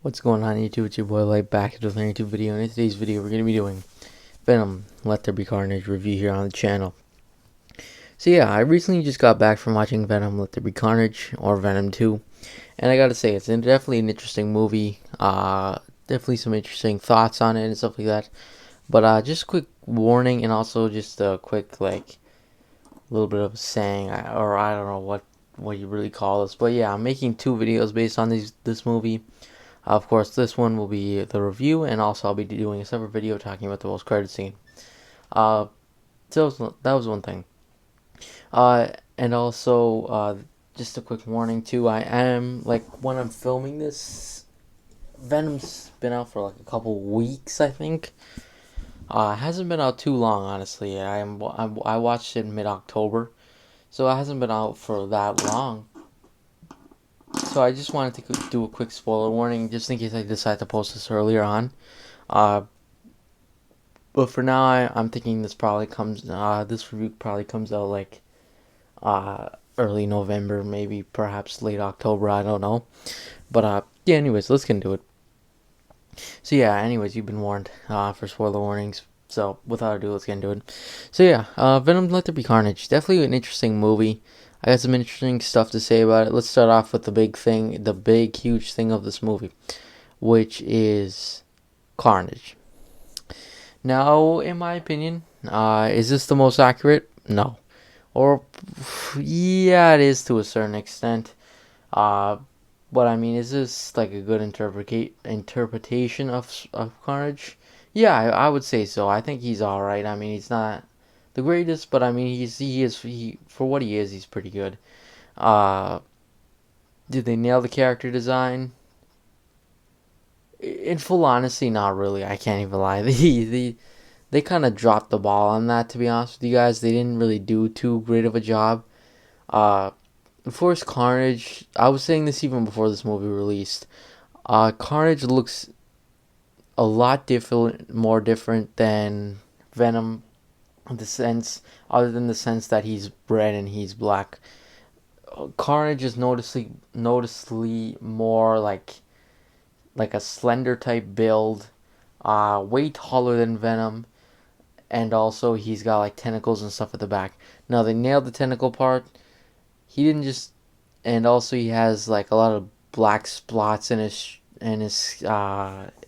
What's going on YouTube? It's your boy Light back with another YouTube video. In today's video we're going to be doing Venom Let There Be Carnage review here on the channel. So yeah, I recently just got back from watching Venom Let There Be Carnage, or Venom 2. And I gotta say, it's definitely an interesting movie. Definitely some interesting thoughts on it and stuff like that. But just a quick warning, and also just a quick, like, little bit of a saying, or I don't know what you really call this. But yeah, I'm making two videos based on this movie. Of course, this one will be the review, and also I'll be doing a separate video talking about the post-credit scene. Uh, so that was one thing. And also, just a quick warning too. I am, like, when I'm filming this, Venom's been out for like a couple weeks, I think. It hasn't been out too long, honestly. I watched it in mid-October, so it hasn't been out for that long. So I just wanted to do a quick spoiler warning, just in case I decide to post this earlier on. Uh, but for now, I'm thinking this review probably comes out like uh, early November, maybe perhaps late October. I don't know. But yeah. Anyways, let's get into it. So yeah. Anyways, you've been warned for spoiler warnings. So without ado, let's get into it. So yeah, Venom: Let There Be Carnage. Definitely an interesting movie. I got some interesting stuff to say about it. Let's start off with the big thing, the big, huge thing of this movie, which is carnage. Now, in my opinion, is this the most accurate? No. Or, yeah, it is to a certain extent. Uh, but I mean, is this like a good interpretation of Carnage? Yeah, I would say so. I think he's all right. I mean, he's not the greatest, but I mean, he for what he is, he's pretty good. Uh, did they nail the character design? In full honesty, not really. I can't even lie. They kind of dropped the ball on that, to be honest with you guys. They didn't really do too great of a job. Uh, First, Carnage. I was saying this even before this movie released. Carnage looks a lot different, more different than Venom, in the sense, other than the sense that he's red and he's black. Carnage is noticeably more like a slender type build, way taller than Venom, and also he's got like tentacles and stuff at the back. Now they nailed the tentacle part. He didn't just, and also he has like a lot of black spots in his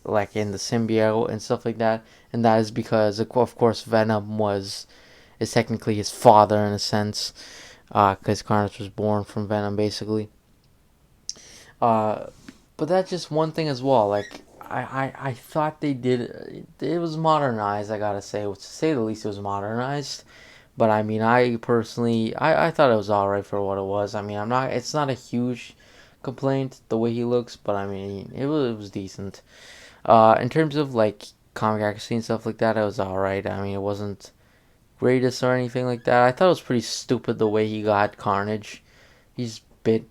like in the symbiote and stuff like that, and that is because of course Venom is technically his father in a sense, because Carnage was born from Venom basically. Uh, but that's just one thing as well. Like I thought they did it was modernized. I gotta say, to say the least, it was modernized. But I mean, I personally, I thought it was alright for what it was. I mean, it's not a huge complaint the way he looks, but I mean, it was decent. In terms of like comic accuracy and stuff like that, it was alright. I mean, it wasn't greatest or anything like that. I thought it was pretty stupid the way he got Carnage. He just bit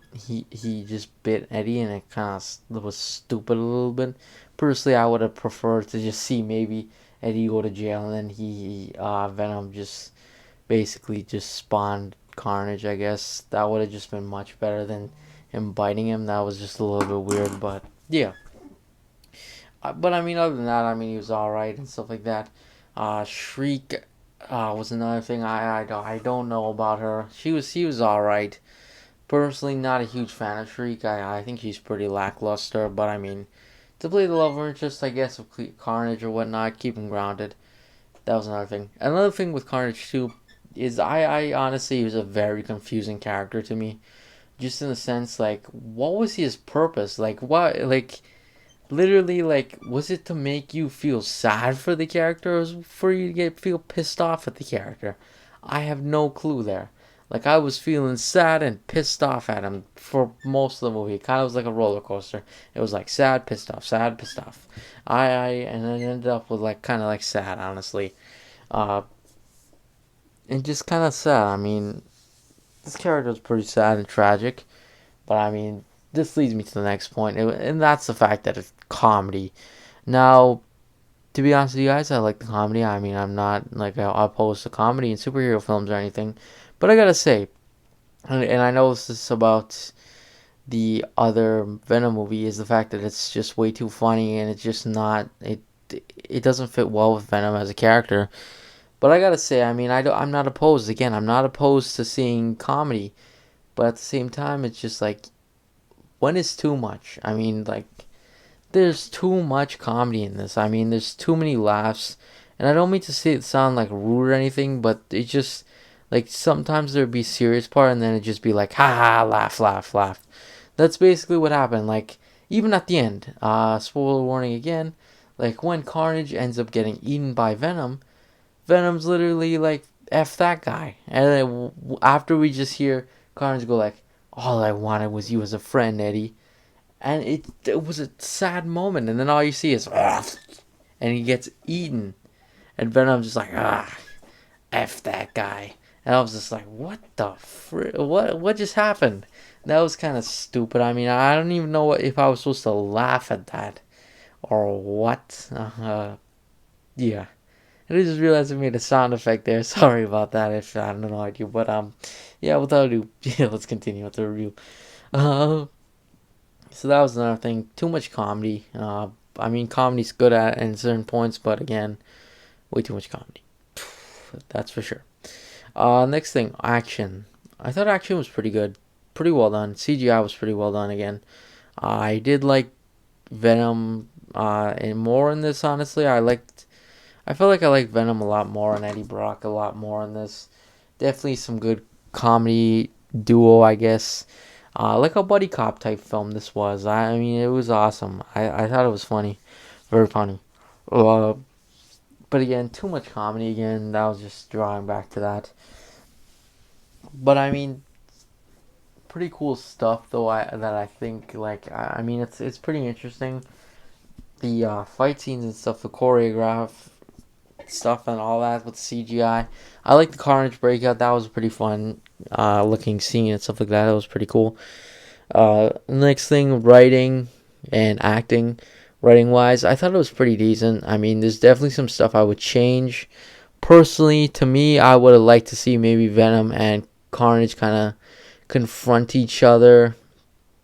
Eddie, and it kind of was stupid a little bit. Personally, I would have preferred to just see maybe Eddie go to jail, and then Venom just basically just spawned Carnage. I guess that would have just been much better than him biting him. That was just a little bit weird, but yeah. But I mean, other than that, I mean, he was all right and stuff like that. Shriek was another thing. I don't know about her. She was all right. Personally, not a huge fan of Shriek. I think she's pretty lackluster. But I mean, to play the love of interest, I guess, of Carnage or whatnot, keep him grounded. That was another thing. Another thing with Carnage too is I honestly, he was a very confusing character to me. Just in the sense, like, what was his purpose? Like, what, like, literally, like, was it to make you feel sad for the character, or was it for you to feel pissed off at the character? I have no clue there. Like, I was feeling sad and pissed off at him for most of the movie. It kind of was like a roller coaster. It was like sad, pissed off, sad, pissed off. And it ended up with like kind of like sad, honestly. Uh, and just kind of sad. I mean, this character was pretty sad and tragic. But I mean, this leads me to the next point, and that's the fact that it's comedy. Now, to be honest with you guys, I like the comedy. I mean, I'm not like opposed to comedy in superhero films or anything, but I gotta say, and I know this is about the other Venom movie is the fact that it's just way too funny, and it's just not it doesn't fit well with Venom as a character. But I gotta say, I mean, I'm not opposed. Again, I'm not opposed to seeing comedy, but at the same time, it's just like, when is too much? I mean, like, there's too much comedy in this. I mean, there's too many laughs, and I don't mean to say it sound like rude or anything, but it just, like, sometimes there'd be serious part, and then it'd just be like, ha ha, laugh, laugh, laugh. That's basically what happened. Like, even at the end, spoiler warning again, like, when Carnage ends up getting eaten by Venom, Venom's literally like, F that guy. And then after we just hear Carnage go like, all I wanted was you as a friend, Eddie. And it was a sad moment. And then all you see is, and he gets eaten. And Venom's just like, F that guy. And I was just like, what the what just happened? That was kind of stupid. I mean, I don't even know if I was supposed to laugh at that or what. Yeah. I just realized I made a sound effect there. Sorry about that. If I don't know how to, but yeah. Without ado, yeah. Let's continue with the review. Uh, so that was another thing. Too much comedy. I mean, comedy's good at in certain points, but again, way too much comedy. That's for sure. Next thing, action. I thought action was pretty good, pretty well done. CGI was pretty well done again. I did like Venom and more in this. Honestly, I feel like I like Venom a lot more and Eddie Brock a lot more in this. Definitely some good comedy duo, I guess. Like a buddy cop type film this was. I mean, it was awesome. I thought it was funny. Very funny. Uh, but again, too much comedy again. That was just drawing back to that. But I mean, pretty cool stuff though. I think like I mean it's pretty interesting. The fight scenes and stuff, the choreograph stuff and all that with CGI. I like the Carnage breakout. That was pretty fun looking scene and stuff like that. That was pretty cool. Next thing, writing and acting. Writing wise, I thought it was pretty decent. I mean, there's definitely some stuff I would change. Personally, to me, I would have liked to see maybe Venom and Carnage kind of confront each other.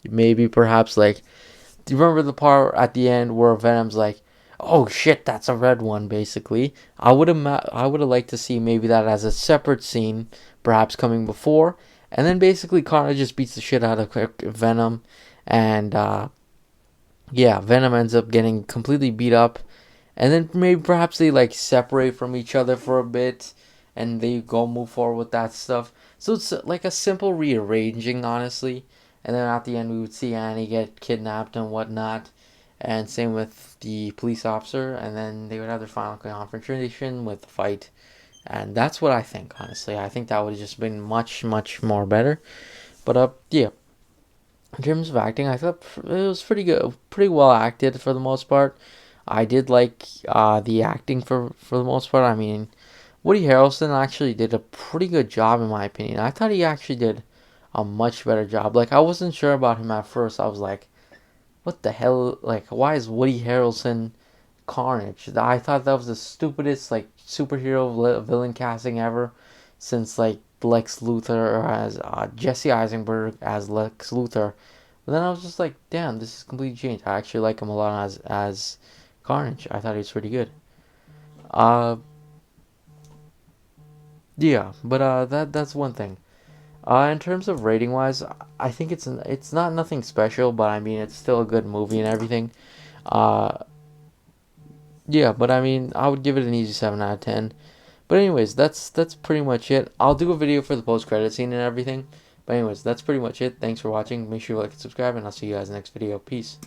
Maybe perhaps like, do you remember the part at the end where Venom's like, "Oh shit, that's a red one." Basically, I would have liked to see maybe that as a separate scene, perhaps coming before, and then basically Carnage just beats the shit out of Venom, and yeah, Venom ends up getting completely beat up, and then maybe perhaps they like separate from each other for a bit, and they go move forward with that stuff. So it's like a simple rearranging, honestly. And then at the end, we would see Annie get kidnapped and whatnot, and same with the police officer. And then they would have their final confrontation with the fight, and that's what I think. Honestly, I think that would have just been much, much more better. But yeah, in terms of acting, I thought it was pretty good, pretty well acted for the most part. I did like the acting for the most part. I mean, Woody Harrelson actually did a pretty good job in my opinion. I thought he actually did a much better job. Like, I wasn't sure about him at first. I was like, what the hell? Like, why is Woody Harrelson Carnage? I thought that was the stupidest like superhero villain casting ever, since like Lex Luthor as Jesse Eisenberg as Lex Luthor. But then I was just like, damn, this is completely changed. I actually like him a lot as Carnage. I thought he was pretty good. Uh, yeah, but that's one thing. In terms of rating wise, I think it's not nothing special, but I mean it's still a good movie and everything. Uh, yeah, but I mean I would give it an easy 7 out of 10. But anyways, that's pretty much it. I'll do a video for the post credit scene and everything. But anyways, that's pretty much it. Thanks for watching. Make sure you like and subscribe, and I'll see you guys in the next video. Peace.